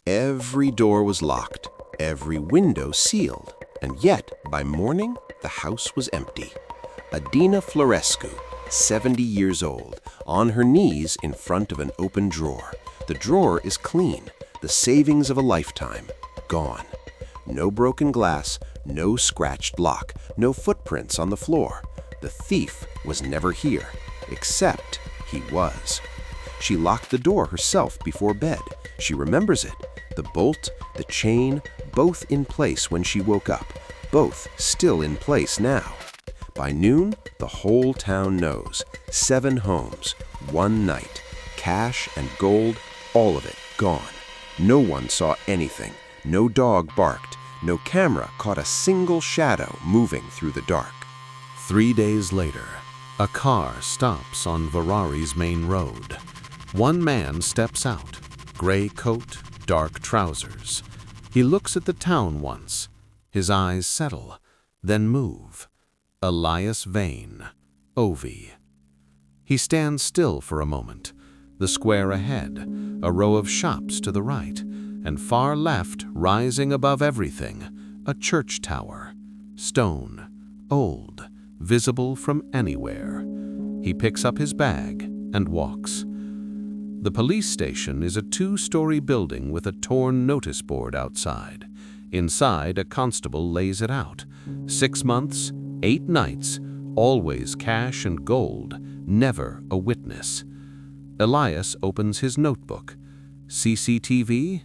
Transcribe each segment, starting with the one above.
Every door was locked, every window sealed, and yet, by morning, the house was empty. Adina Florescu, 70 years old, on her knees in front of an open drawer. The drawer is clean, the savings of a lifetime, gone. No broken glass, no scratched lock, no footprints on the floor. The thief was never here, except he was. She locked the door herself before bed. She remembers it. The bolt, the chain, both in place when she woke up, both still in place now. By noon, the whole town knows. 7 homes, 1 night, cash and gold, all of it gone. No one saw anything. No dog barked. No camera caught a single shadow moving through the dark. 3 days later, a car stops on Vărari's main road. One man steps out, gray coat, dark trousers. He looks at the town once. His eyes settle, then move. Elias Vane, OVI. He stands still for a moment. The square ahead, a row of shops to the right, and far left, rising above everything, a church tower. Stone, old, visible from anywhere. He picks up his bag and walks. The police station is a 2-story building with a torn notice board outside. Inside, a constable lays it out. 6 months, 8 nights, always cash and gold, never a witness. Elias opens his notebook. CCTV?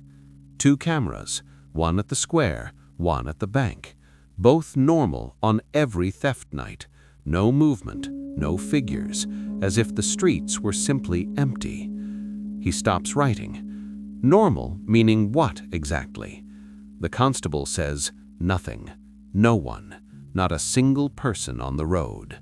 2 cameras, one at the square, one at the bank. Both normal on every theft night. No movement, no figures, as if the streets were simply empty. He stops writing. Normal meaning what exactly? The constable says nothing, no one, not a single person on the road.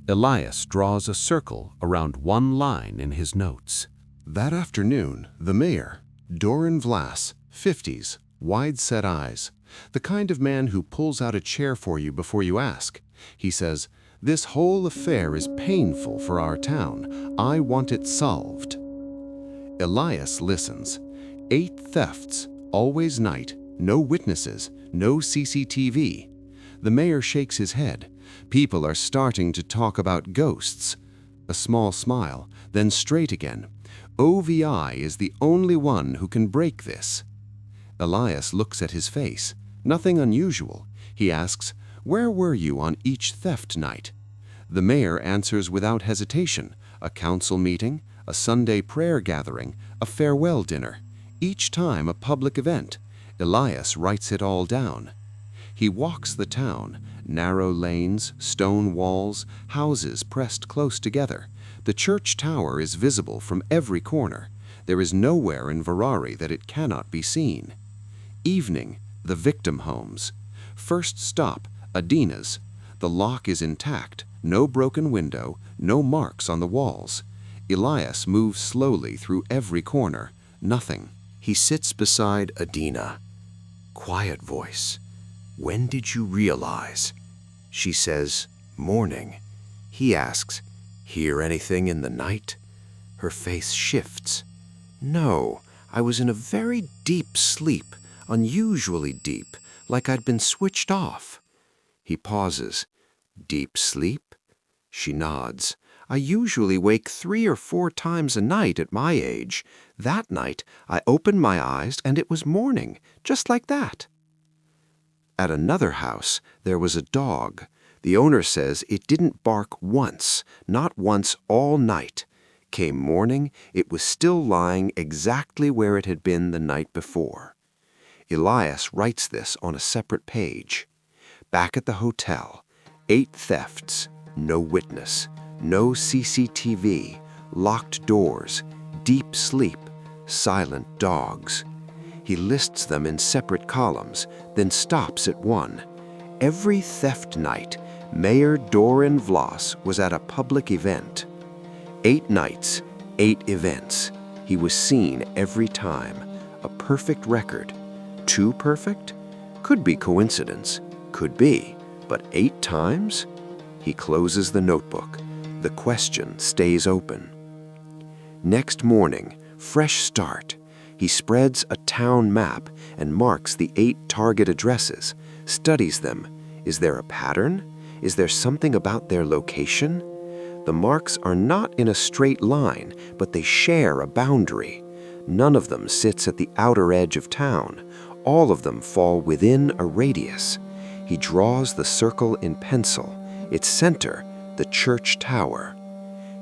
Elias draws a circle around one line in his notes. That afternoon, the mayor, Doran Vlas, 50s, wide-set eyes, the kind of man who pulls out a chair for you before you ask. He says, "This whole affair is painful for our town. I want it solved." Elias listens. 8 thefts, always night, no witnesses, no CCTV. The mayor shakes his head. People are starting to talk about ghosts. A small smile, then straight again. OVI is the only one who can break this. Elias looks at his face. Nothing unusual. He asks, "Where were you on each theft night?" The mayor answers without hesitation. A council meeting, a Sunday prayer gathering, a farewell dinner. Each time a public event. Elias writes it all down. He walks the town. Narrow lanes, stone walls, houses pressed close together. The church tower is visible from every corner. There is nowhere in Vărari that it cannot be seen. Evening, the victim homes. First stop, Adina's. The lock is intact, no broken window, no marks on the walls. Elias moves slowly through every corner. Nothing. He sits beside Adina. Quiet voice. "When did you realize?" She says, "Morning." He asks, "Hear anything in the night?" Her face shifts. "No, I was in a very deep sleep, unusually deep, like I'd been switched off." He pauses. "Deep sleep?" She nods. "I usually wake 3 or 4 times a night at my age. That night, I opened my eyes and it was morning, just like that." At another house, there was a dog. The owner says it didn't bark once, not once all night. Came morning, it was still lying exactly where it had been the night before. Elias writes this on a separate page. Back at the hotel, 8 thefts, no witness, no CCTV, locked doors, deep sleep, silent dogs. He lists them in separate columns, then stops at one. Every theft night, Mayor Doran Vlas was at a public event. 8 nights, 8 events. He was seen every time. A perfect record. Too perfect? Could be coincidence. Could be. But 8 times? He closes the notebook. The question stays open. Next morning, fresh start. He spreads a town map and marks the 8 target addresses, studies them. Is there a pattern? Is there something about their location? The marks are not in a straight line, but they share a boundary. None of them sits at the outer edge of town. All of them fall within a radius. He draws the circle in pencil, its center, the church tower.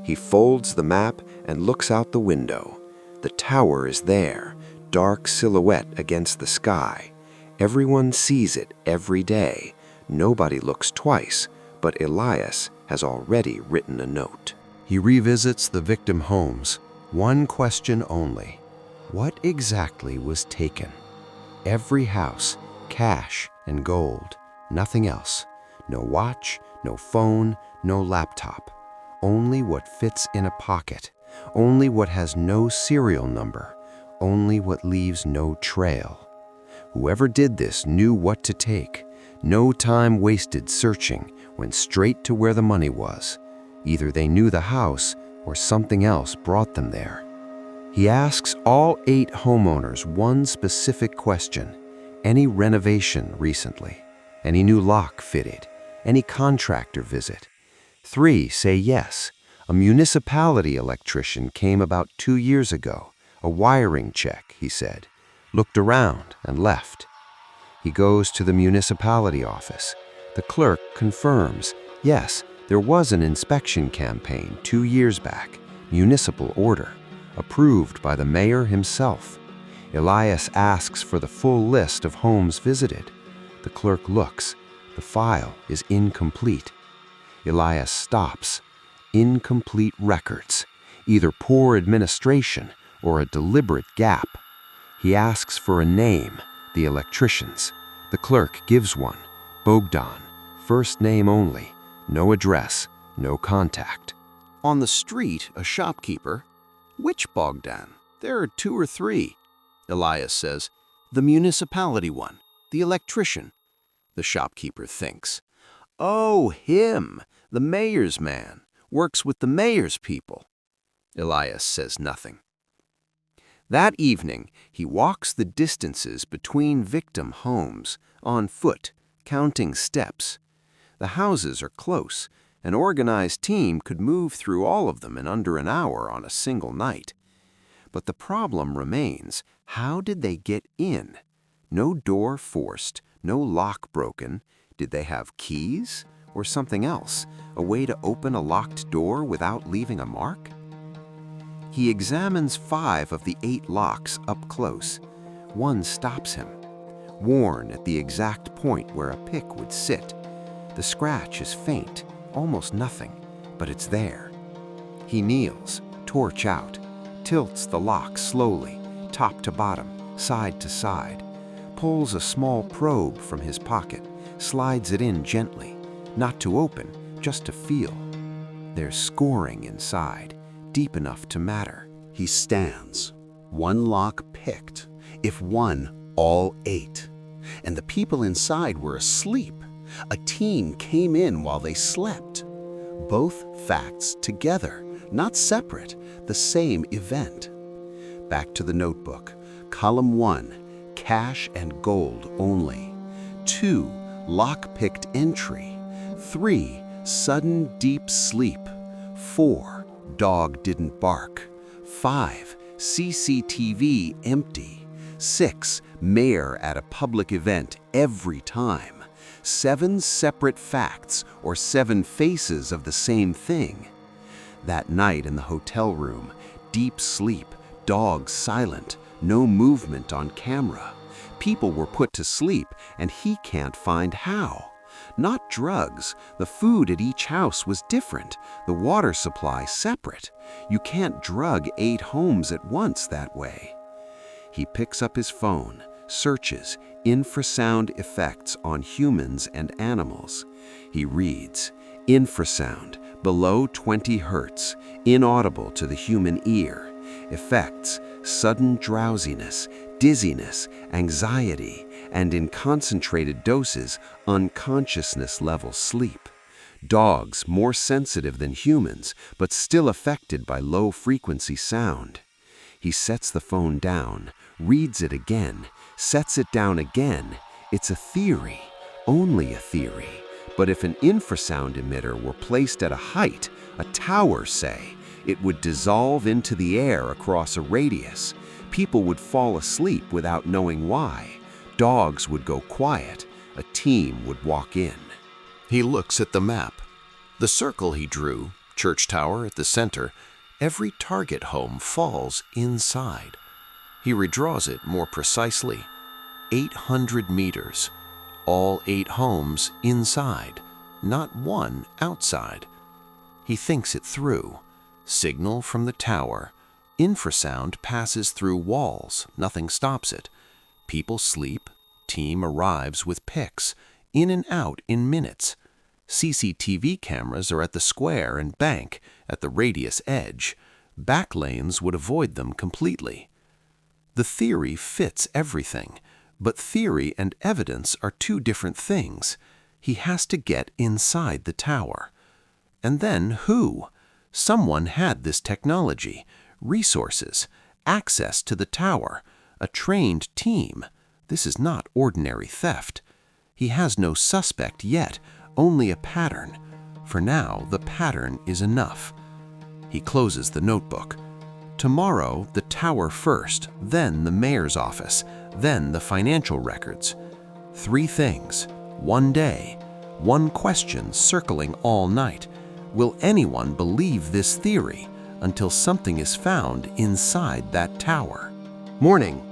He folds the map and looks out the window. The tower is there, dark silhouette against the sky. Everyone sees it every day. Nobody looks twice, but Elias has already written a note. He revisits the victim homes. One question only. What exactly was taken? Every house, cash and gold, nothing else. No watch, no phone, no laptop. Only what fits in a pocket. Only what has no serial number. Only what leaves no trail. Whoever did this knew what to take. No time wasted searching, went straight to where the money was. Either they knew the house or something else brought them there. He asks all 8 homeowners one specific question. Any renovation recently? Any new lock fitted? Any contractor visit? 3 say yes. A municipality electrician came about 2 years ago. A wiring check, he said. Looked around and left. He goes to the municipality office. The clerk confirms, yes, there was an inspection campaign 2 years back, municipal order, approved by the mayor himself. Elias asks for the full list of homes visited. The clerk looks. The file is incomplete. Elias stops. Incomplete records, either poor administration or a deliberate gap. He asks for a name, the electrician's. The clerk gives one, Bogdan, first name only, no address, no contact. On the street, a shopkeeper. Which Bogdan? There are 2 or 3. Elias says, the municipality one, the electrician. The shopkeeper thinks, oh, him, the mayor's man, works with the mayor's people. Elias says nothing. That evening, he walks the distances between victim homes, on foot, counting steps. The houses are close. An organized team could move through all of them in under an hour on a single night. But the problem remains, how did they get in? No door forced, no lock broken. Did they have keys? Or something else, a way to open a locked door without leaving a mark? He examines 5 of the 8 locks up close. One stops him, worn at the exact point where a pick would sit. The scratch is faint, almost nothing, but it's there. He kneels, torch out, tilts the lock slowly, top to bottom, side to side, pulls a small probe from his pocket, slides it in gently, not to open, just to feel. There's scoring inside, deep enough to matter. He stands, one lock picked, if one, all 8. And the people inside were asleep. A team came in while they slept. Both facts together, not separate, the same event. Back to the notebook. Column 1, cash and gold only. 2, lock-picked entry. 3, sudden deep sleep. 4, dog didn't bark. 5, CCTV empty. 6, mayor at a public event every time. 7 separate facts or 7 faces of the same thing. That night in the hotel room, deep sleep, dog silent, no movement on camera. People were put to sleep and he can't find how. Not drugs. The food at each house was different, the water supply separate. You can't drug 8 homes at once that way. He picks up his phone, searches infrasound effects on humans and animals. He reads, infrasound, below 20 hertz, inaudible to the human ear. Effects, sudden drowsiness, dizziness, anxiety, and in concentrated doses, unconsciousness-level sleep. Dogs more sensitive than humans, but still affected by low-frequency sound. He sets the phone down, reads it again, sets it down again. It's a theory, only a theory. But if an infrasound emitter were placed at a height, a tower say, it would dissolve into the air across a radius. People would fall asleep without knowing why. Dogs would go quiet. A team would walk in. He looks at the map. The circle he drew, church tower at the center, every target home falls inside. He redraws it more precisely. 800 meters. All 8 homes inside, not one outside. He thinks it through. Signal from the tower. Infrasound passes through walls. Nothing stops it. People sleep. Team arrives with picks. In and out in minutes. CCTV cameras are at the square and bank, at the radius edge. Back lanes would avoid them completely. The theory fits everything, but theory and evidence are 2 different things. He has to get inside the tower. And then who? Someone had this technology, resources, access to the tower, a trained team. This is not ordinary theft. He has no suspect yet, only a pattern. For now, the pattern is enough. He closes the notebook. Tomorrow, the tower first, then the mayor's office, then the financial records. 3 things, 1 day, 1 question circling all night. Will anyone believe this theory until something is found inside that tower? Morning.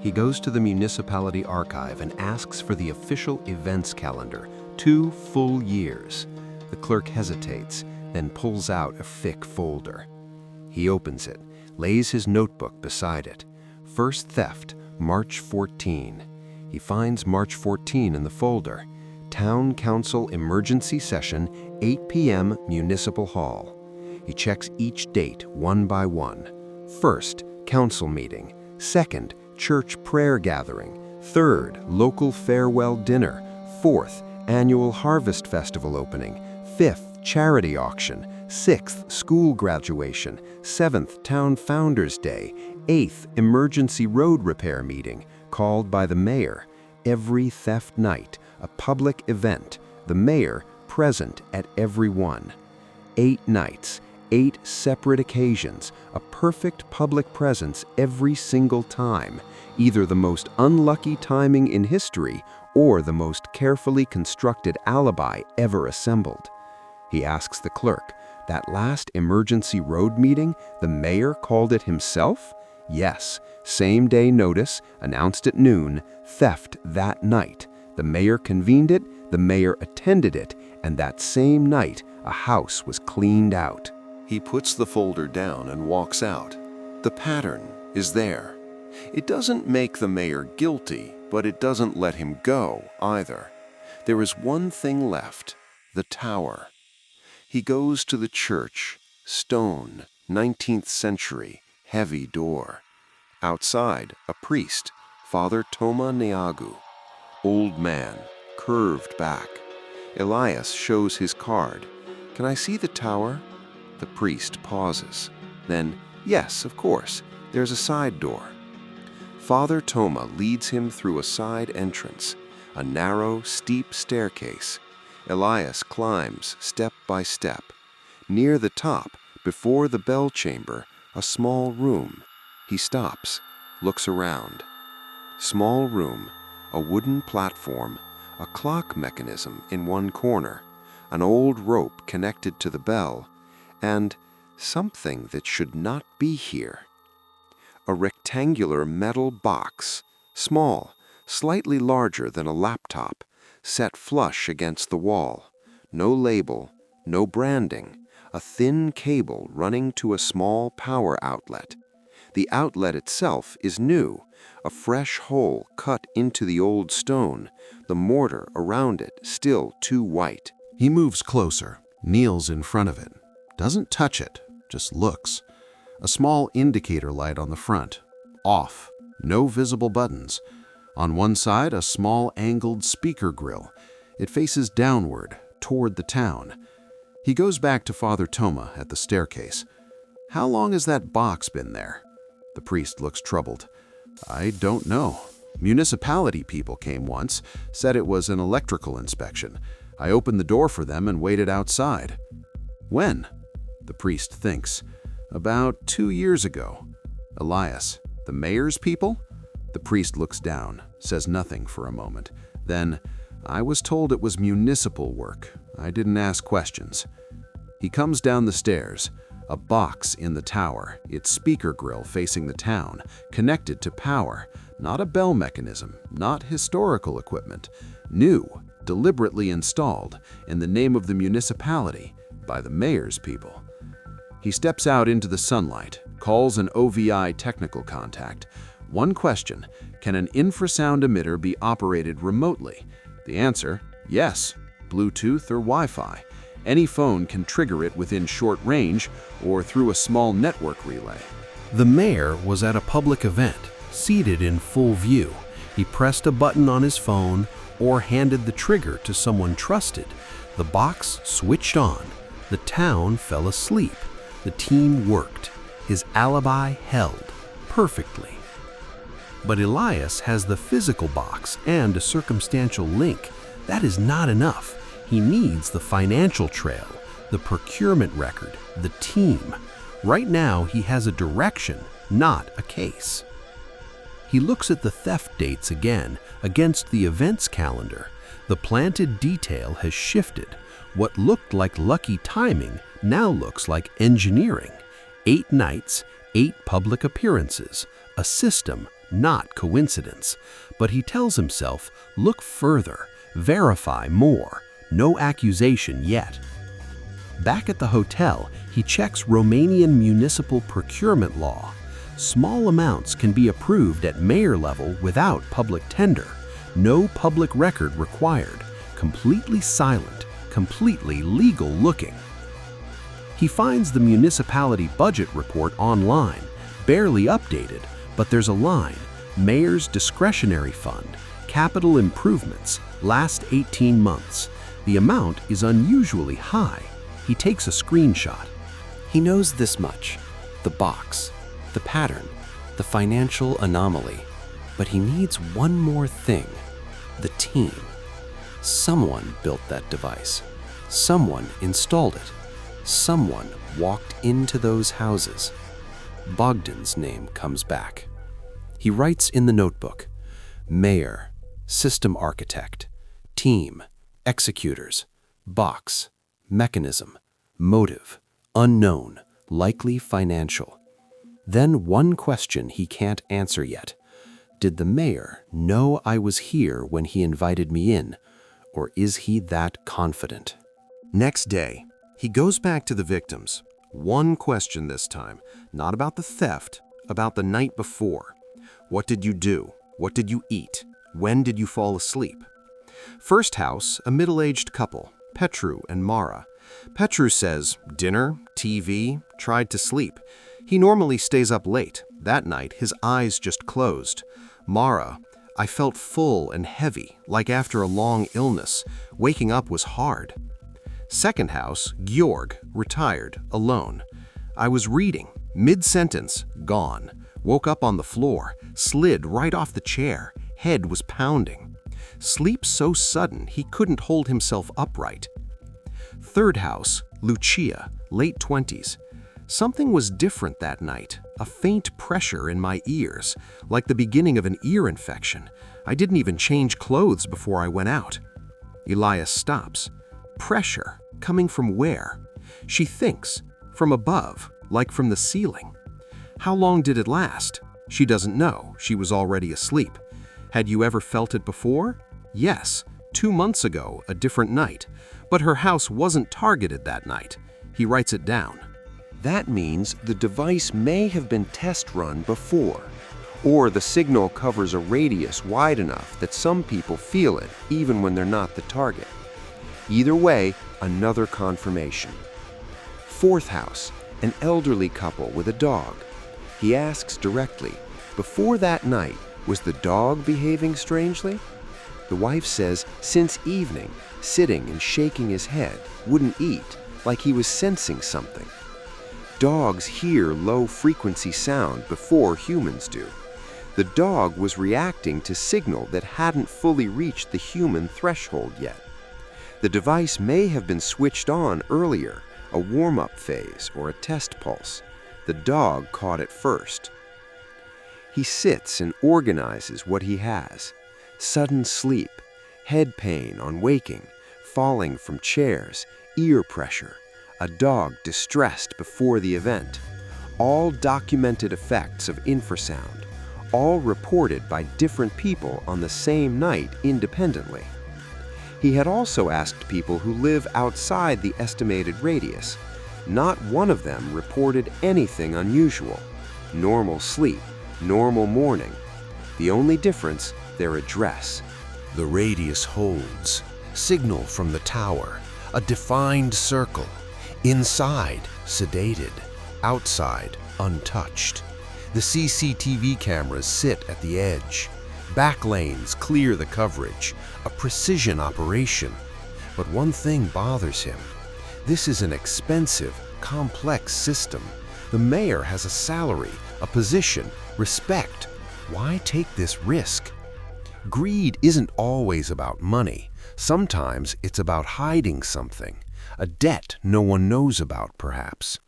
He goes to the municipality archive and asks for the official events calendar, 2 full years. The clerk hesitates, then pulls out a thick folder. He opens it, lays his notebook beside it. First theft, March 14. He finds March 14 in the folder. Town Council Emergency Session, 8 p.m. Municipal Hall. He checks each date one by one. First, council meeting. Second, church prayer gathering. Third, local farewell dinner. Fourth, annual harvest festival opening. Fifth, charity auction. Sixth, school graduation. Seventh, town founders day. Eighth, emergency road repair meeting, called by the mayor. Every theft night, a public event, the mayor present at every one. 8 nights, 8 separate occasions, a perfect public presence every single time, either the most unlucky timing in history or the most carefully constructed alibi ever assembled. He asks the clerk, that last emergency road meeting, the mayor called it himself? Yes, same day notice, announced at noon, theft that night. The mayor convened it, the mayor attended it, and that same night, a house was cleaned out. He puts the folder down and walks out. The pattern is there. It doesn't make the mayor guilty, but it doesn't let him go either. There is one thing left, the tower. He goes to the church, stone, 19th century, heavy door. Outside, a priest, Father Toma Neagu. Old man, curved back. Elias shows his card. Can I see the tower? The priest pauses. Then, yes, of course, there's a side door. Father Toma leads him through a side entrance, a narrow, steep staircase. Elias climbs step by step. Near the top, before the bell chamber, a small room. He stops, looks around. Small room, a wooden platform, a clock mechanism in one corner, an old rope connected to the bell, and something that should not be here. A rectangular metal box, small, slightly larger than a laptop, set flush against the wall. No label, no branding, a thin cable running to a small power outlet. The outlet itself is new, a fresh hole cut into the old stone, the mortar around it still too white. He moves closer, kneels in front of it. Doesn't touch it, just looks. A small indicator light on the front. Off. No visible buttons. On one side, a small angled speaker grill. It faces downward, toward the town. He goes back to Father Toma at the staircase. How long has that box been there? The priest looks troubled. I don't know. Municipality people came once, said it was an electrical inspection. I opened the door for them and waited outside. When? The priest thinks. About 2 years ago. Elias, the mayor's people? The priest looks down, says nothing for a moment. Then, I was told it was municipal work. I didn't ask questions. He comes down the stairs. A box in the tower, its speaker grill facing the town, connected to power. Not a bell mechanism, not historical equipment. New, deliberately installed, in the name of the municipality, by the mayor's people. He steps out into the sunlight, calls an OVI technical contact. One question, can an infrasound emitter be operated remotely? The answer, yes, Bluetooth or Wi-Fi. Any phone can trigger it within short range or through a small network relay. The mayor was at a public event, seated in full view. He pressed a button on his phone or handed the trigger to someone trusted. The box switched on. The town fell asleep. The team worked. His alibi held perfectly. But Elias has the physical box and a circumstantial link. That is not enough. He needs the financial trail, the procurement record, the team. Right now, he has a direction, not a case. He looks at the theft dates again against the events calendar. The planted detail has shifted. What looked like lucky timing now looks like engineering. 8 nights, 8 public appearances, a system, not coincidence. But he tells himself, look further, verify more. No accusation yet. Back at the hotel, he checks Romanian municipal procurement law. Small amounts can be approved at mayor level without public tender. No public record required. Completely silent, completely legal looking. He finds the municipality budget report online, barely updated, but there's a line, Mayor's Discretionary Fund, Capital Improvements, last 18 months. The amount is unusually high. He takes a screenshot. He knows this much, the box, the pattern, the financial anomaly. But he needs one more thing, the team. Someone built that device. Someone installed it. Someone walked into those houses. Bogdan's name comes back. He writes in the notebook, Mayor, System Architect, Team, Executors, Box, Mechanism, Motive, Unknown, Likely Financial. Then one question he can't answer yet. Did the mayor know I was here when he invited me in, or is he that confident? Next day, he goes back to the victims. One question this time, not about the theft, about the night before. What did you do? What did you eat? When did you fall asleep? First house, a middle-aged couple, Petru and Mara. Petru says, dinner, TV, tried to sleep. He normally stays up late. That night, his eyes just closed. Mara, I felt full and heavy, like after a long illness. Waking up was hard. Second house, Georg, retired, alone. I was reading, mid-sentence, gone. Woke up on the floor, slid right off the chair, head was pounding. Sleep so sudden he couldn't hold himself upright. Third house, Lucia, late 20s. Something was different that night, a faint pressure in my ears, like the beginning of an ear infection. I didn't even change clothes before I went out. Elias stops. Pressure, coming from where? She thinks, from above, like from the ceiling. How long did it last? She doesn't know, she was already asleep. Had you ever felt it before? Yes, 2 months ago, a different night. But her house wasn't targeted that night. He writes it down. That means the device may have been test run before, or the signal covers a radius wide enough that some people feel it even when they're not the target. Either way, another confirmation. Fourth house, an elderly couple with a dog. He asks directly, before that night, was the dog behaving strangely? The wife says, since evening, sitting and shaking his head, wouldn't eat, like he was sensing something. Dogs hear low-frequency sound before humans do. The dog was reacting to signal that hadn't fully reached the human threshold yet. The device may have been switched on earlier, a warm-up phase or a test pulse. The dog caught it first. He sits and organizes what he has. Sudden sleep, head pain on waking, falling from chairs, ear pressure, a dog distressed before the event. All documented effects of infrasound, all reported by different people on the same night independently. He had also asked people who live outside the estimated radius. Not one of them reported anything unusual. Normal sleep, normal morning. The only difference, their address. The radius holds. Signal from the tower. A defined circle. Inside, sedated. Outside, untouched. The CCTV cameras sit at the edge. Back lanes clear the coverage. A precision operation. But one thing bothers him. This is an expensive, complex system. The mayor has a salary, a position, respect. Why take this risk? Greed isn't always about money. Sometimes it's about hiding something, a debt no one knows about, perhaps.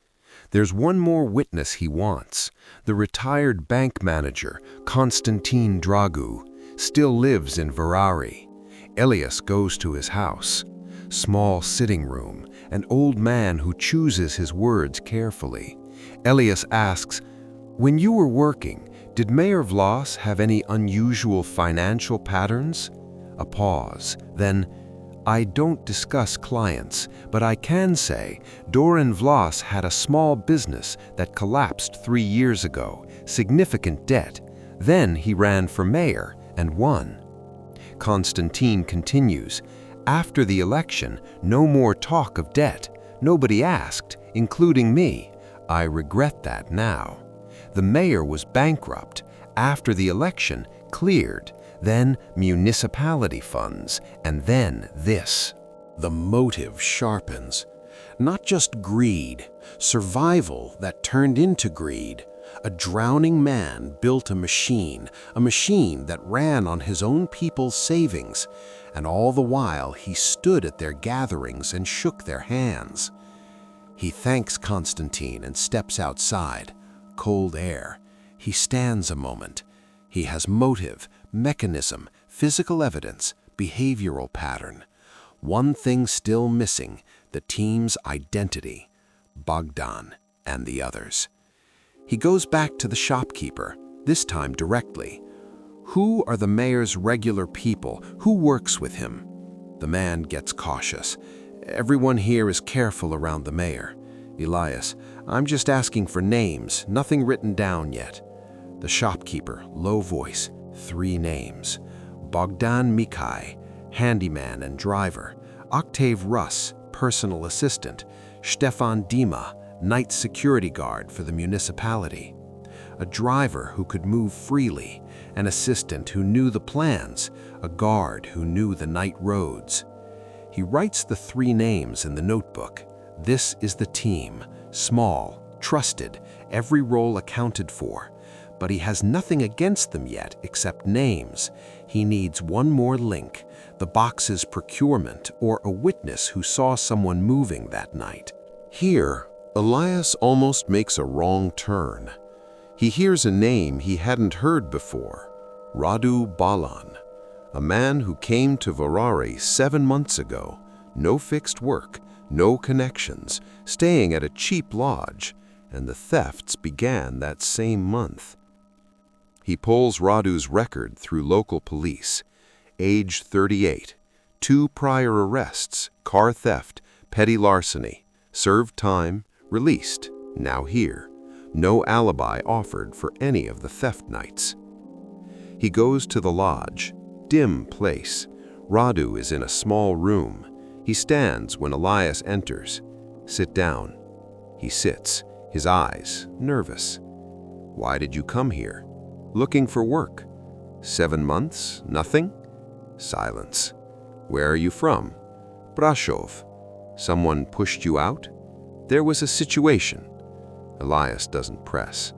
There's one more witness he wants. The retired bank manager, Constantine Dragu, still lives in Vărari. Elias goes to his house. Small sitting room, an old man who chooses his words carefully. Elias asks, "When you were working, did Mayor Vlas have any unusual financial patterns?" A pause. Then, "I don't discuss clients, but I can say Doran Vlas had a small business that collapsed 3 years ago, significant debt. Then he ran for mayor and won." Constantine continues, "After the election, no more talk of debt. Nobody asked, including me. I regret that now. The mayor was bankrupt. After the election, cleared. Then municipality funds, and then this." The motive sharpens. Not just greed, survival that turned into greed. A drowning man built a machine that ran on his own people's savings, and all the while he stood at their gatherings and shook their hands. He thanks Constantine and steps outside. Cold air. He stands a moment. He has motive, mechanism, physical evidence, behavioral pattern. One thing still missing, the team's identity. Bogdan and the others. He goes back to the shopkeeper, this time directly. Who are the mayor's regular people? Who works with him? The man gets cautious. Everyone here is careful around the mayor. Elias, I'm just asking for names, nothing written down yet. The shopkeeper, low voice, 3 names. Bogdan Mikai, handyman and driver. Octave Russ, personal assistant. Stefan Dima, night security guard for the municipality. A driver who could move freely, an assistant who knew the plans, a guard who knew the night roads. He writes the 3 names in the notebook. This is the team, small, trusted, every role accounted for. But he has nothing against them yet except names. He needs one more link, the box's procurement or a witness who saw someone moving that night. Here, Elias almost makes a wrong turn. He hears a name he hadn't heard before, Radu Balan, a man who came to Vărari 7 months ago, no fixed work, no connections, staying at a cheap lodge, and the thefts began that same month. He pulls Radu's record through local police. Age 38, 2 prior arrests, car theft, petty larceny, served time, released, now here. No alibi offered for any of the theft nights. He goes to the lodge, dim place. Radu is in a small room. He stands when Elias enters. Sit down. He sits, his eyes nervous. Why did you come here? Looking for work. 7 months, nothing? Silence. Where are you from? Brasov. Someone pushed you out? There was a situation. Elias doesn't press.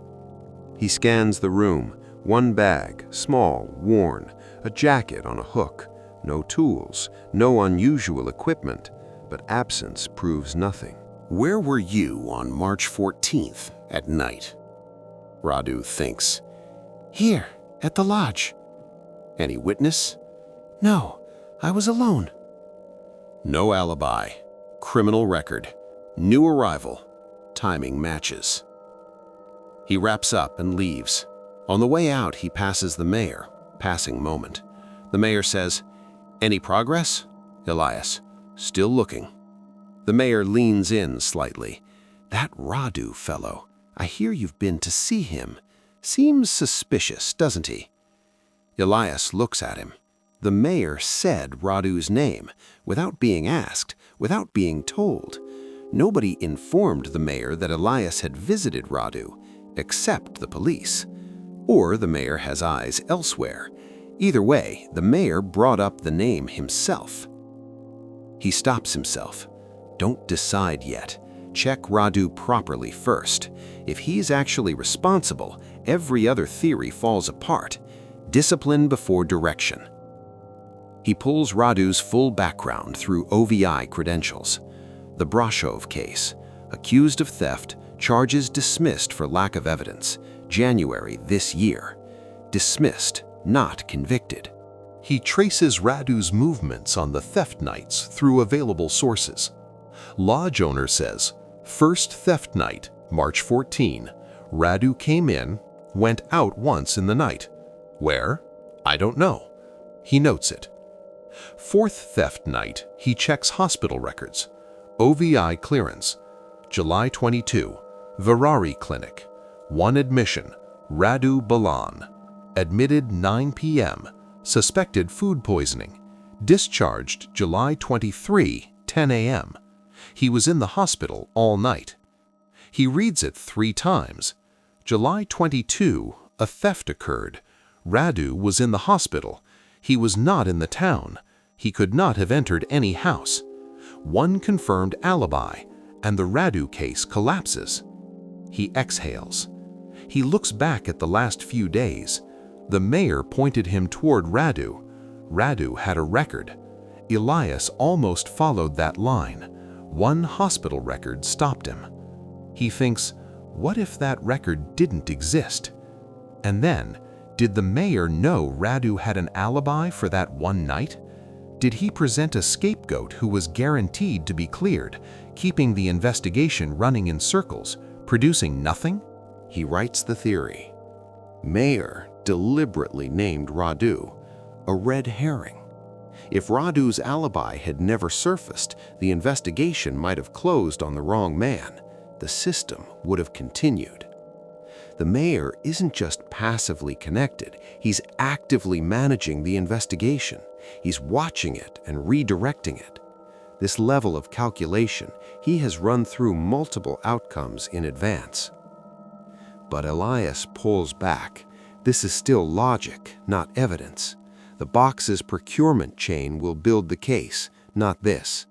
He scans the room, One bag, small, worn, a jacket on a hook, no tools, no unusual equipment, but absence proves nothing. Where were you on March 14th at night? Radu thinks. Here, at the lodge. Any witness? No, I was alone. No alibi. Criminal record. New arrival. Timing matches. He wraps up and leaves. On the way out, he passes the mayor. Passing moment. The mayor says, "Any progress?" Elias, "Still looking." The mayor leans in slightly. "That Radu fellow, I hear you've been to see him. Seems suspicious, doesn't he?" Elias looks at him. The mayor said Radu's name, without being asked, without being told. Nobody informed the mayor that Elias had visited Radu, except the police. Or the mayor has eyes elsewhere. Either way, the mayor brought up the name himself. He stops himself. Don't decide yet. Check Radu properly first. If he's actually responsible, every other theory falls apart. Discipline before direction. He pulls Radu's full background through OVI credentials. The Brashov case. Accused of theft, charges dismissed for lack of evidence. January this year. Dismissed, not convicted. He traces Radu's movements on the theft nights through available sources. Lodge owner says, first theft night, March 14, Radu came in, went out once in the night. Where? I don't know. He notes it. Fourth theft night, he checks hospital records. OVI clearance. July 22, Vărari clinic. One admission, Radu Balan. Admitted 9 p.m. Suspected food poisoning. Discharged July 23, 10 a.m. He was in the hospital all night. He reads it 3 times. July 22, a theft occurred. Radu was in the hospital. He was not in the town. He could not have entered any house. One confirmed alibi, and the Radu case collapses. He exhales. He looks back at the last few days. The mayor pointed him toward Radu. Radu had a record. Elias almost followed that line. One hospital record stopped him. He thinks, what if that record didn't exist? And then, did the mayor know Radu had an alibi for that one night? Did he present a scapegoat who was guaranteed to be cleared, keeping the investigation running in circles, producing nothing? He writes the theory. Mayor deliberately named Radu, a red herring. If Radu's alibi had never surfaced, the investigation might have closed on the wrong man. The system would have continued. The mayor isn't just passively connected, he's actively managing the investigation. He's watching it and redirecting it. This level of calculation, he has run through multiple outcomes in advance. But Elias pulls back. This is still logic, not evidence. The box's procurement chain will build the case, not this.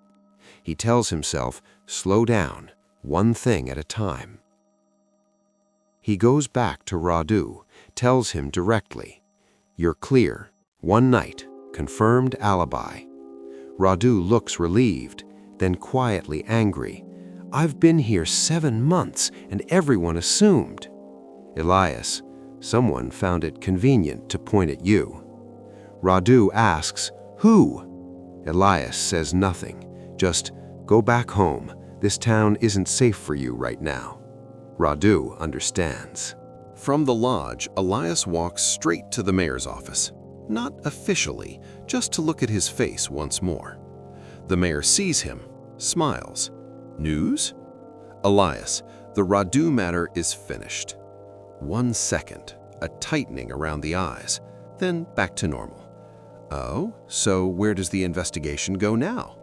He tells himself, slow down, one thing at a time. He goes back to Radu, tells him directly, you're clear, one night, confirmed alibi. Radu looks relieved, then quietly angry. I've been here 7 months and everyone assumed. Elias, someone found it convenient to point at you. Radu asks, who? Elias says nothing, just go back home. This town isn't safe for you right now. Radu understands. From the lodge, Elias walks straight to the mayor's office. Not officially, just to look at his face once more. The mayor sees him, smiles. News? Elias, the Radu matter is finished. 1 second, a tightening around the eyes, then back to normal. Oh, so where does the investigation go now?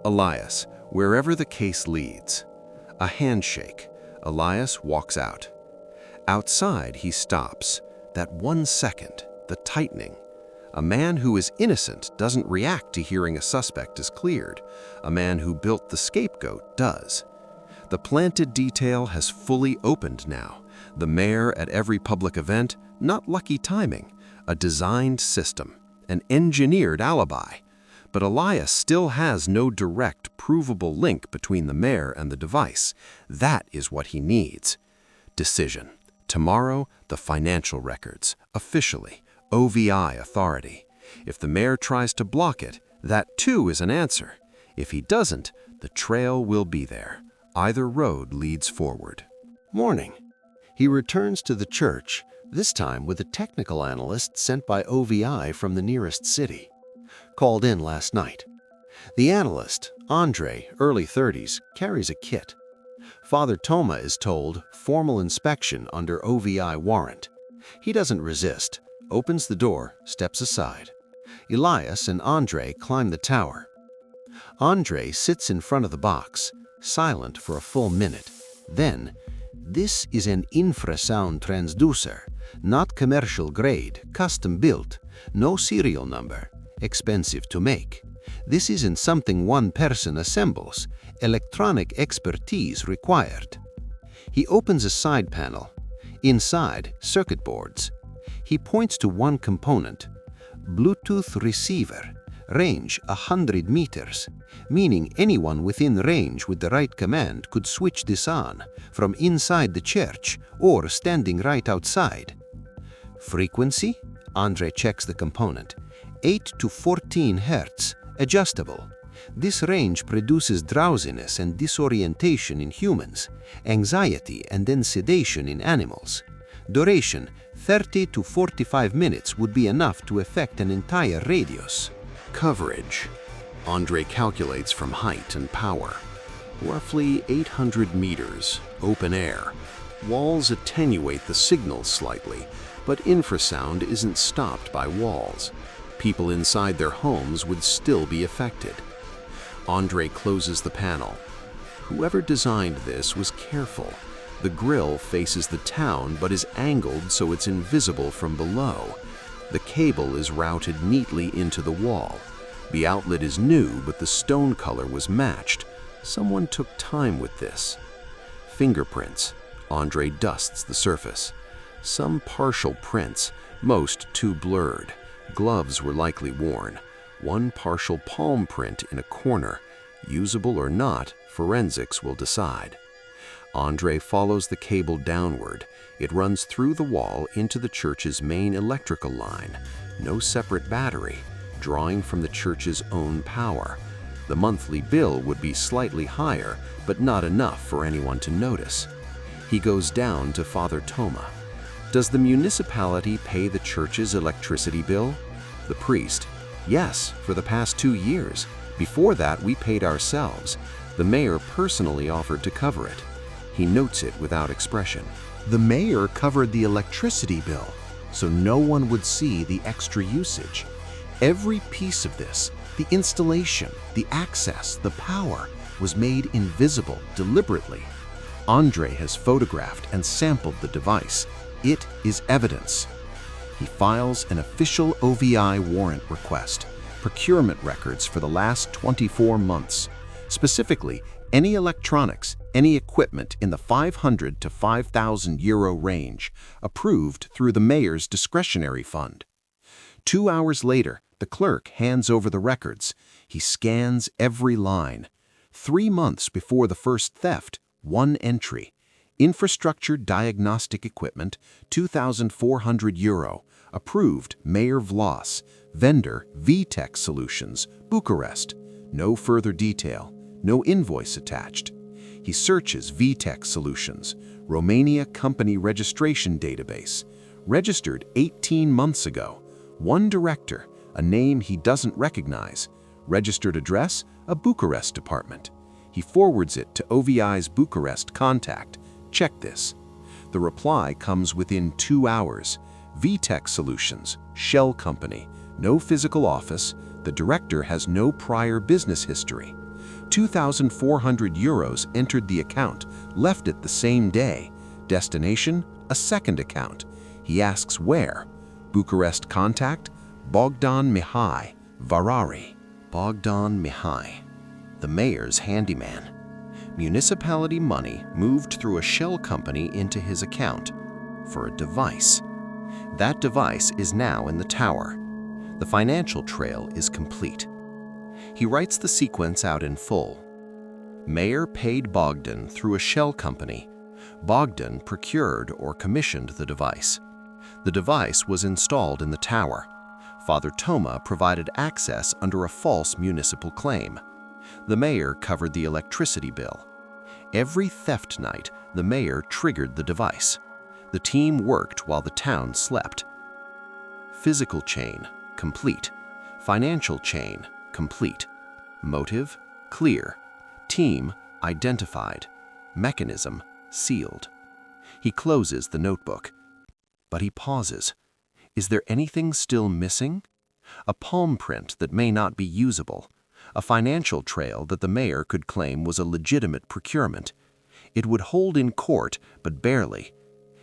Elias, wherever the case leads. A handshake. Elias walks out. Outside, he stops. That 1 second, the tightening. A man who is innocent doesn't react to hearing a suspect is cleared. A man who built the scapegoat does. The planted detail has fully opened now. The mayor at every public event, Not lucky timing, a designed system, an engineered alibi. But Elias still has no direct, provable link between the mayor and the device. That is what he needs. Decision. Tomorrow, the financial records. Officially. OVI authority. If the mayor tries to block it, that too is an answer. If he doesn't, the trail will be there. Either road leads forward. Morning. He returns to the church, this time with a technical analyst sent by OVI from the nearest city. Called in last night. The analyst, Andre, early 30s, carries a kit. Father Toma is told formal inspection under OVI warrant. He doesn't resist, opens the door, steps aside. Elias and Andre climb the tower. Andre sits in front of the box, silent for a full minute. Then, "This is an infrasound transducer, not commercial grade, custom built, no serial number, expensive to make. This isn't something one person assembles, electronic expertise required." He opens a side panel. Inside, circuit boards. He points to one component. Bluetooth receiver, range 100 meters, meaning anyone within range with the right command could switch this on from inside the church or standing right outside. Frequency? Andre checks the component. 8 to 14 Hertz, adjustable. This range produces drowsiness and disorientation in humans, anxiety and then sedation in animals. Duration, 30 to 45 minutes would be enough to affect an entire radius. Coverage. Andre calculates from height and power. Roughly 800 meters, open air. Walls attenuate the signal slightly, but infrasound isn't stopped by walls. People inside their homes would still be affected. Andre closes the panel. Whoever designed this was careful. The grill faces the town but is angled so it's invisible from below. The cable is routed neatly into the wall. The outlet is new, but the stone color was matched. Someone took time with this. Fingerprints. Andre dusts the surface. Some partial prints, most too blurred. Gloves were likely worn. One partial palm print in a corner. Usable or not, forensics will decide. Andre follows the cable downward. It runs through the wall into the church's main electrical line. No separate battery, drawing from the church's own power. The monthly bill would be slightly higher, but not enough for anyone to notice. He goes down to Father Toma. Does the municipality pay the church's electricity bill? The priest. Yes, for the past 2 years. Before that, we paid ourselves. The mayor personally offered to cover it. He notes it without expression. The mayor covered the electricity bill, so no one would see the extra usage. Every piece of this, the installation, the access, the power, was made invisible deliberately. Andre has photographed and sampled the device. It is evidence. He files an official OVI warrant request, procurement records for the last 24 months. Specifically, any electronics, any equipment in the 500 to 5,000 euro range, approved through the mayor's discretionary fund. 2 hours later, the clerk hands over the records. He scans every line. 3 months before the first theft, one entry. Infrastructure diagnostic equipment, 2,400 euro. Approved, Mayor Vlas. Vendor, VTech Solutions, Bucharest. No further detail. No invoice attached. He searches VTech Solutions, Romania Company Registration Database. Registered 18 months ago. One director, a name he doesn't recognize. Registered address, a Bucharest department. He forwards it to OVI's Bucharest contact. Check this. The reply comes within 2 hours. VTech Solutions, Shell Company. No physical office. The director has no prior business history. 2,400 euros entered the account, left it the same day. Destination, a second account. He asks where. Bucharest contact, Bogdan Mihai, Vărari. Bogdan Mihai, the mayor's handyman. Municipality money moved through a shell company into his account for a device. That device is now in the tower. The financial trail is complete. He writes the sequence out in full. Mayer paid Bogdan through a shell company. Bogdan procured or commissioned the device. The device was installed in the tower. Father Toma provided access under a false municipal claim. The mayor covered the electricity bill. Every theft night, the mayor triggered the device. The team worked while the town slept. Physical chain, complete. Financial chain, complete. Motive, clear. Team, identified. Mechanism, sealed. He closes the notebook. But he pauses. Is there anything still missing? A palm print that may not be usable. A financial trail that the mayor could claim was a legitimate procurement. It would hold in court, but barely.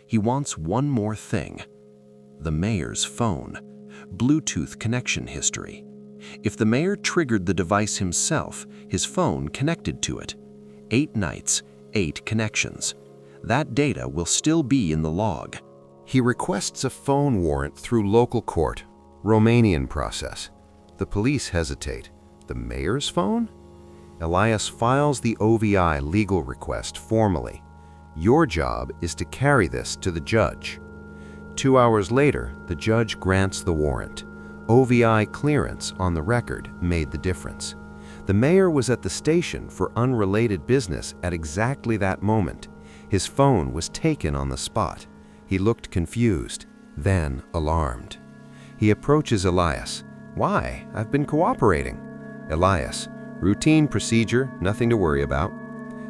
He wants one more thing. The mayor's phone. Bluetooth connection history. If the mayor triggered the device himself, his phone connected to it. 8 nights, 8 connections. That data will still be in the log. He requests a phone warrant through local court. Romanian process. The police hesitate. The mayor's phone? Elias files the OVI legal request formally. Your job is to carry this to the judge. 2 hours later, the judge grants the warrant. OVI clearance on the record made the difference. The mayor was at the station for unrelated business at exactly that moment. His phone was taken on the spot. He looked confused, then alarmed. He approaches Elias. Why? I've been cooperating. Elias, routine procedure, nothing to worry about.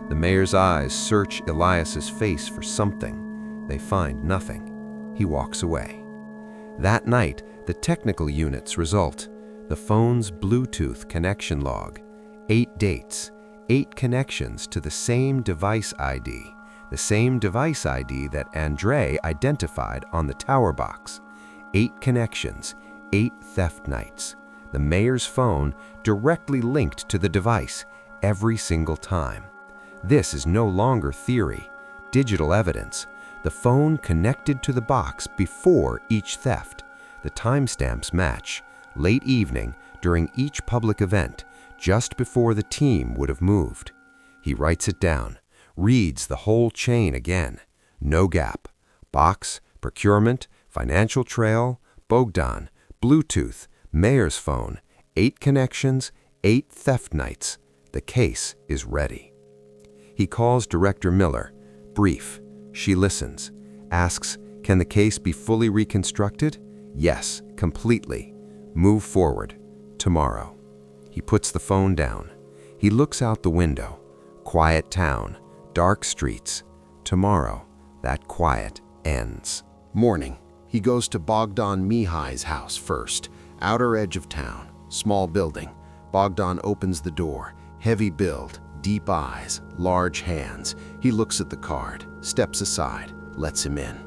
The mayor's eyes search Elias's face for something. They find nothing. He walks away. That night, the technical units result. The phone's Bluetooth connection log. 8 dates, 8 connections to the same device ID. The same device ID that Andre identified on the tower box. 8 connections, 8 theft nights. The mayor's phone directly linked to the device every single time. This is no longer theory, digital evidence. The phone connected to the box before each theft. The timestamps match. Late evening, during each public event, just before the team would have moved. He writes it down, reads the whole chain again. No gap. Box, procurement, financial trail, Bogdan, Bluetooth, mayor's phone, 8 connections, 8 theft nights. The case is ready. He calls Director Miller. Brief. She listens. Asks, can the case be fully reconstructed? Yes, completely. Move forward. Tomorrow. He puts the phone down. He looks out the window. Quiet town. Dark streets. Tomorrow, that quiet ends. Morning. He goes to Bogdan Mihai's house first. Outer edge of town. Small building. Bogdan opens the door. Heavy build. Deep eyes. Large hands. He looks at the card. Steps aside. Lets him in.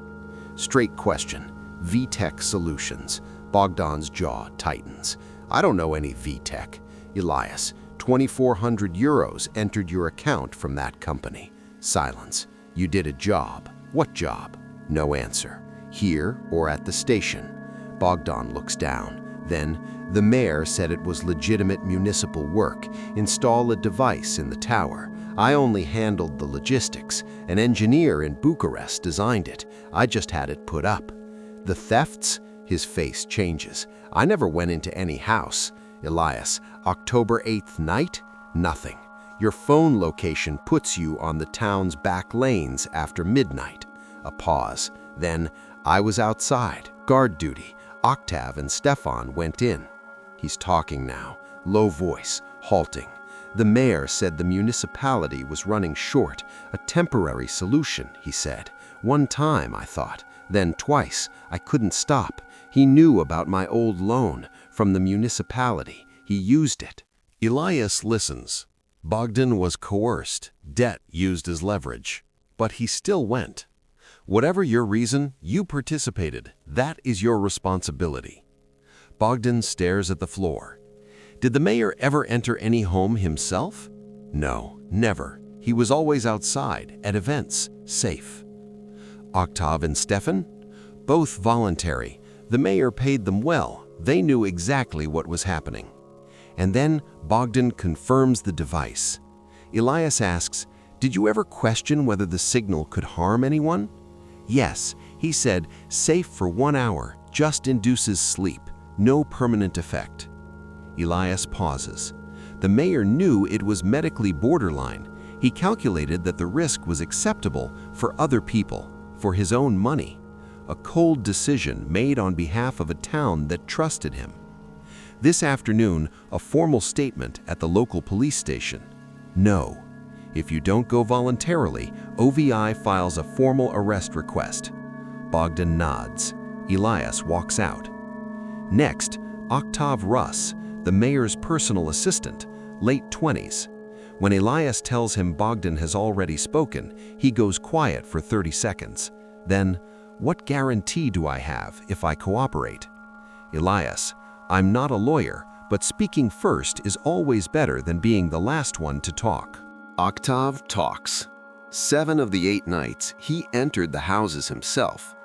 Straight question. VTech Solutions. Bogdan's jaw tightens. I don't know any VTech. Elias, 2,400 euros entered your account from that company. Silence. You did a job. What job? No answer. Here or at the station? Bogdan looks down. Then, the mayor said it was legitimate municipal work. Install a device in the tower. I only handled the logistics. An engineer in Bucharest designed it. I just had it put up. The thefts? His face changes. I never went into any house. Elias, October 8th night? Nothing. Your phone location puts you on the town's back lanes after midnight. A pause. Then, I was outside. Guard duty. Octav and Stefan went in. He's talking now. Low voice. Halting. The mayor said the municipality was running short. A temporary solution, he said. One time, I thought. Then twice. I couldn't stop. He knew about my old loan from the municipality. He used it. Elias listens. Bogdan was coerced, debt used as leverage. But he still went. Whatever your reason, you participated. That is your responsibility. Bogdan stares at the floor. Did the mayor ever enter any home himself? No, never. He was always outside, at events, safe. Octav and Stefan? both voluntary. The mayor paid them well. They knew exactly what was happening. And then Bogdan confirms the device. Elias asks, "Did you ever question whether the signal could harm anyone?" "Yes," he said, "safe for 1 hour, just induces sleep, no permanent effect." Elias pauses. The mayor knew it was medically borderline. He calculated that the risk was acceptable for other people, for his own money. A cold decision made on behalf of a town that trusted him. This afternoon, a formal statement at the local police station. No. If you don't go voluntarily, OVI files a formal arrest request. Bogdan nods. Elias walks out. Next, Octav Russ, the mayor's personal assistant, late 20s. When Elias tells him Bogdan has already spoken, he goes quiet for 30 seconds. Then, "What guarantee do I have if I cooperate?" Elias, "I'm not a lawyer, but speaking first is always better than being the last one to talk." Octav talks. 7 of the 8 nights, he entered the houses himself.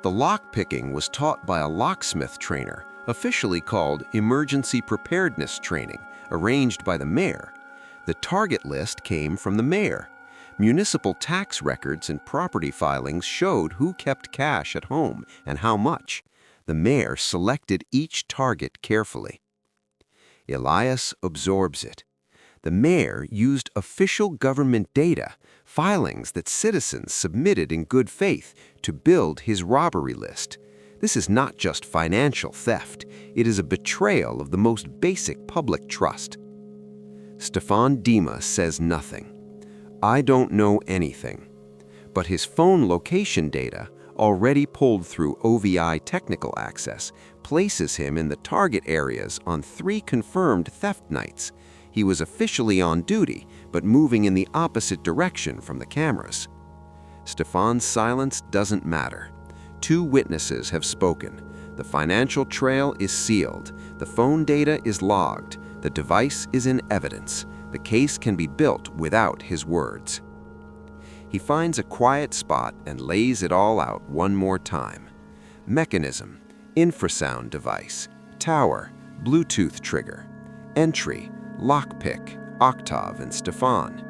The lock-picking was taught by a locksmith trainer, officially called Emergency Preparedness Training, arranged by the mayor. The target list came from the mayor. Municipal tax records and property filings showed who kept cash at home and how much. The mayor selected each target carefully. Elias absorbs it. The mayor used official government data, filings that citizens submitted in good faith, to build his robbery list. This is not just financial theft. It is a betrayal of the most basic public trust. Stefan Dima says nothing. "I don't know anything." But his phone location data, already pulled through OVI technical access, places him in the target areas on 3 confirmed theft nights. He was officially on duty, but moving in the opposite direction from the cameras. Stefan's silence doesn't matter. 2 witnesses have spoken. The financial trail is sealed. The phone data is logged. The device is in evidence. The case can be built without his words. He finds a quiet spot and lays it all out one more time. Mechanism, infrasound device, tower, Bluetooth trigger, entry, lockpick, Octav and Stefan,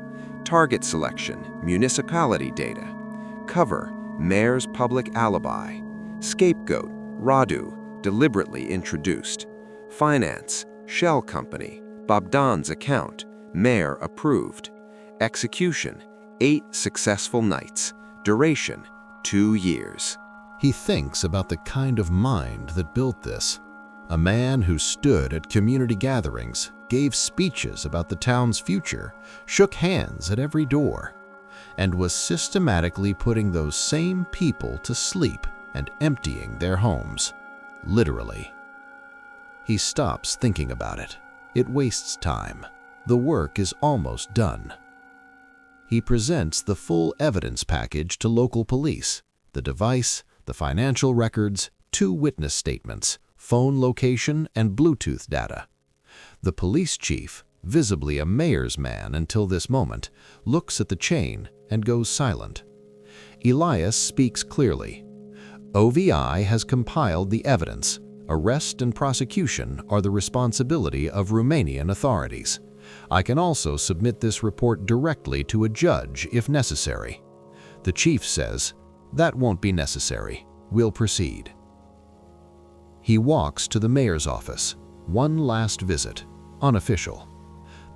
target selection, municipality data, cover, mayor's public alibi, scapegoat, Radu, deliberately introduced, finance, shell company, Bogdan's account, mayor approved, execution, 8 successful nights, duration, 2 years. He thinks about the kind of mind that built this. A man who stood at community gatherings, gave speeches about the town's future, shook hands at every door, and was systematically putting those same people to sleep and emptying their homes, literally. He stops thinking about it. It wastes time. The work is almost done. He presents the full evidence package to local police, the device, the financial records, 2 witness statements, phone location, and Bluetooth data. The police chief, visibly a mayor's man until this moment, looks at the chain and goes silent. Elias speaks clearly. OVI has compiled the evidence. Arrest and prosecution are the responsibility of Romanian authorities. I can also submit this report directly to a judge if necessary. The chief says, "That won't be necessary. We'll proceed." He walks to the mayor's office. One last visit, unofficial.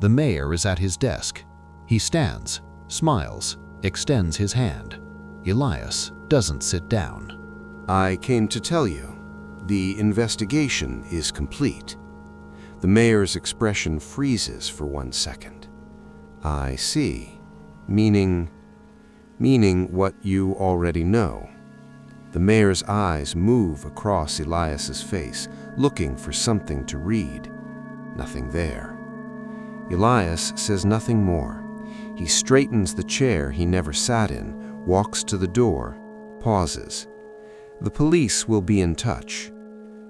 The mayor is at his desk. He stands, smiles, extends his hand. Elias doesn't sit down. "I came to tell you, the investigation is complete." The mayor's expression freezes for 1 second. "I see. Meaning what you already know." The mayor's eyes move across Elias's face, looking for something to read. Nothing there. Elias says nothing more. He straightens the chair he never sat in, walks to the door, pauses. "The police will be in touch."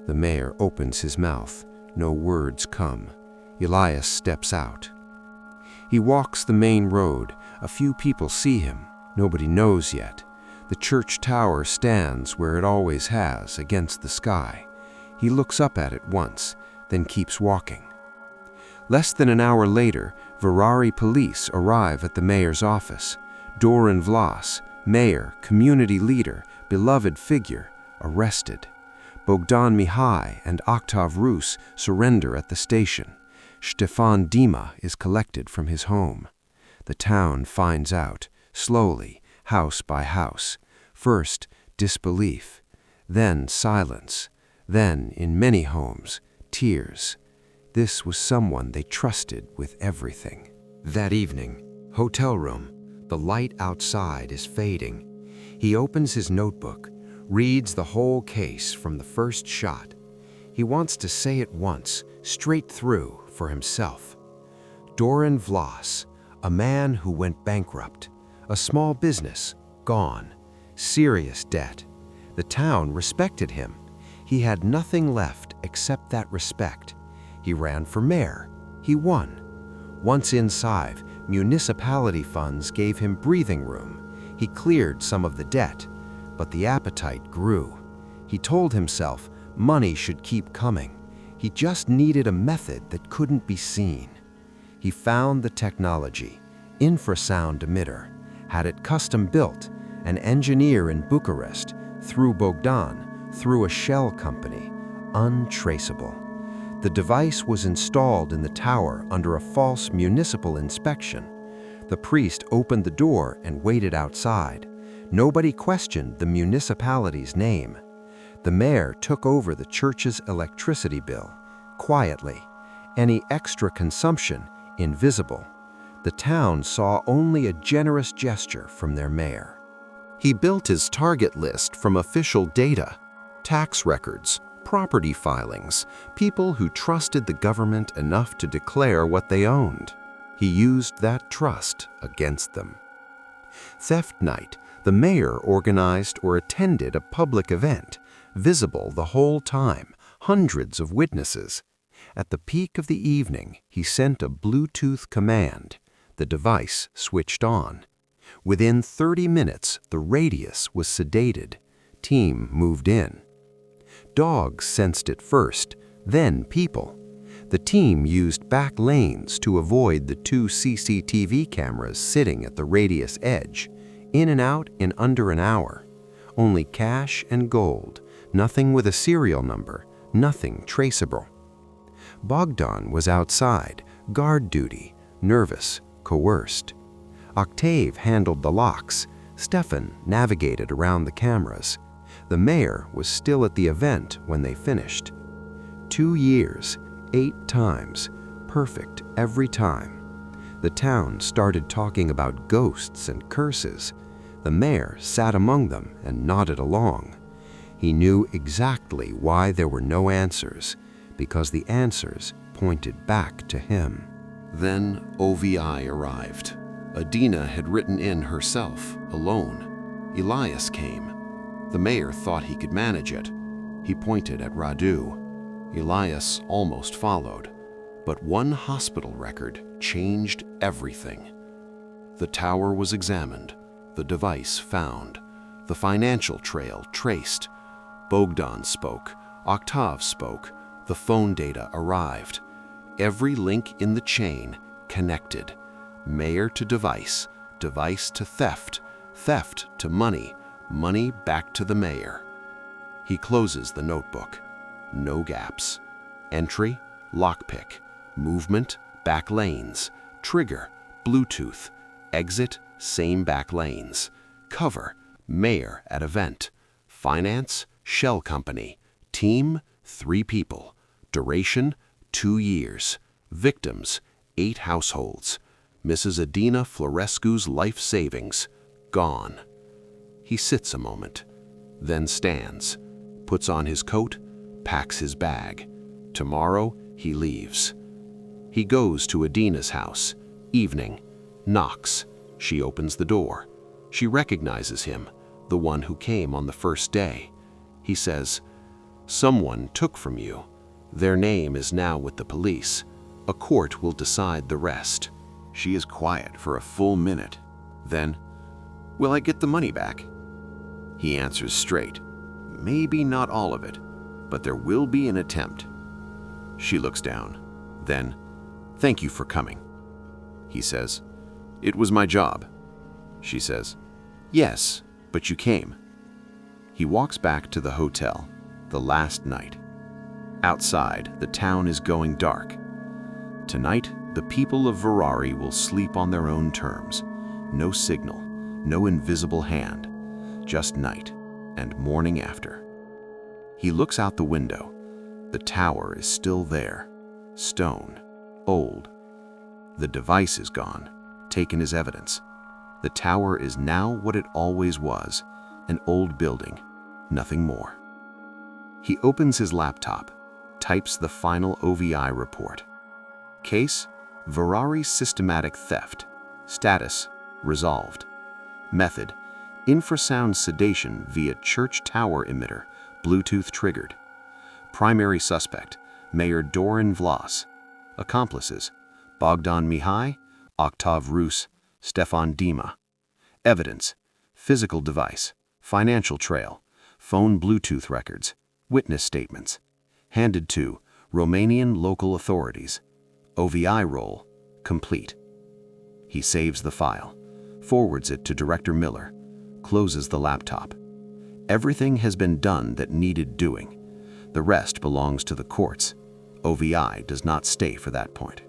The mayor opens his mouth. No words come. Elias steps out. He walks the main road. A few people see him. Nobody knows yet. The church tower stands where it always has, against the sky. He looks up at it once, then keeps walking. Less than an hour later, Vărari police arrive at the mayor's office. Doran Vlas, mayor, community leader, beloved figure, arrested. Bogdan Mihai and Octav Rus surrender at the station. Ștefan Dima is collected from his home. The town finds out, slowly, house by house. First, disbelief, then silence, then, in many homes, tears. This was someone they trusted with everything. That evening, hotel room, the light outside is fading. He opens his notebook, reads the whole case from the first shot. He wants to say it once, straight through, for himself. Doran Vlas, a man who went bankrupt, a small business, gone, serious debt. The town respected him. He had nothing left except that respect. He ran for mayor. He won. Once inside, municipality funds gave him breathing room. He cleared some of the debt, but the appetite grew. He told himself money should keep coming. He just needed a method that couldn't be seen. He found the technology, infrasound emitter, had it custom built, an engineer in Bucharest, through Bogdan, through a shell company, untraceable. The device was installed in the tower under a false municipal inspection. The priest opened the door and waited outside. Nobody questioned the municipality's name. The mayor took over the church's electricity bill, quietly. Any extra consumption, invisible. The town saw only a generous gesture from their mayor. He built his target list from official data, tax records, property filings, people who trusted the government enough to declare what they owned. He used that trust against them. Theft night, the mayor organized or attended a public event, visible the whole time, hundreds of witnesses. At the peak of the evening, he sent a Bluetooth command. The device switched on. Within 30 minutes, the radius was sedated. Team moved in. Dogs sensed it first, then people. The team used back lanes to avoid the 2 CCTV cameras sitting at the radius edge. In and out in under an hour. Only cash and gold, nothing with a serial number, nothing traceable. Bogdan was outside, guard duty, nervous, coerced. Octave handled the locks. Stefan navigated around the cameras. The mayor was still at the event when they finished. 2 years, 8 times, perfect every time. The town started talking about ghosts and curses. The mayor sat among them and nodded along. He knew exactly why there were no answers, because the answers pointed back to him. Then OVI arrived. Adina had written in herself, alone. Elias came. The mayor thought he could manage it. He pointed at Radu. Elias almost followed. But one hospital record changed everything. The tower was examined, the device found, the financial trail traced. Bogdan spoke, Octav spoke, the phone data arrived. Every link in the chain connected. Mayor to device, device to theft, theft to money, money back to the mayor. He closes the notebook. No gaps. Entry, lockpick. Movement, back lanes. Trigger, Bluetooth. Exit, same back lanes. Cover, mayor at event. Finance, shell company. Team, 3 people. Duration, 2 years. Victims, 8 households. Mrs. Adina Florescu's life savings, gone. He sits a moment, then stands, puts on his coat, packs his bag. Tomorrow, he leaves. He goes to Adina's house, evening, knocks. She opens the door. She recognizes him, the one who came on the first day. He says, "Someone took from you. Their name is now with the police. A court will decide the rest." She is quiet for a full minute. Then, "Will I get the money back?" He answers straight. Maybe not all of it, but there will be an attempt. She looks down. Then, thank you for coming. He says, it was my job. She says, yes, but you came. He walks back to the hotel, the last night. Outside, the town is going dark. Tonight, the people of Vărari will sleep on their own terms. No signal, no invisible hand, just night and morning after. He looks out the window. The tower is still there, stone, old. The device is gone, taken as evidence. The tower is now what it always was, an old building, nothing more. He opens his laptop, types the final OVI report. Case, Vărari systematic theft. Status, resolved. Method, infrasound sedation via church tower emitter, Bluetooth triggered. Primary suspect, Mayor Doran Vlas. Accomplices, Bogdan Mihai, Octav Rus, Stefan Dima. Evidence, physical device, financial trail, phone Bluetooth records, witness statements. Handed to Romanian local authorities. OVI roll, complete. He saves the file, forwards it to Director Miller, closes the laptop. Everything has been done that needed doing. The rest belongs to the courts. OVI does not stay for that point.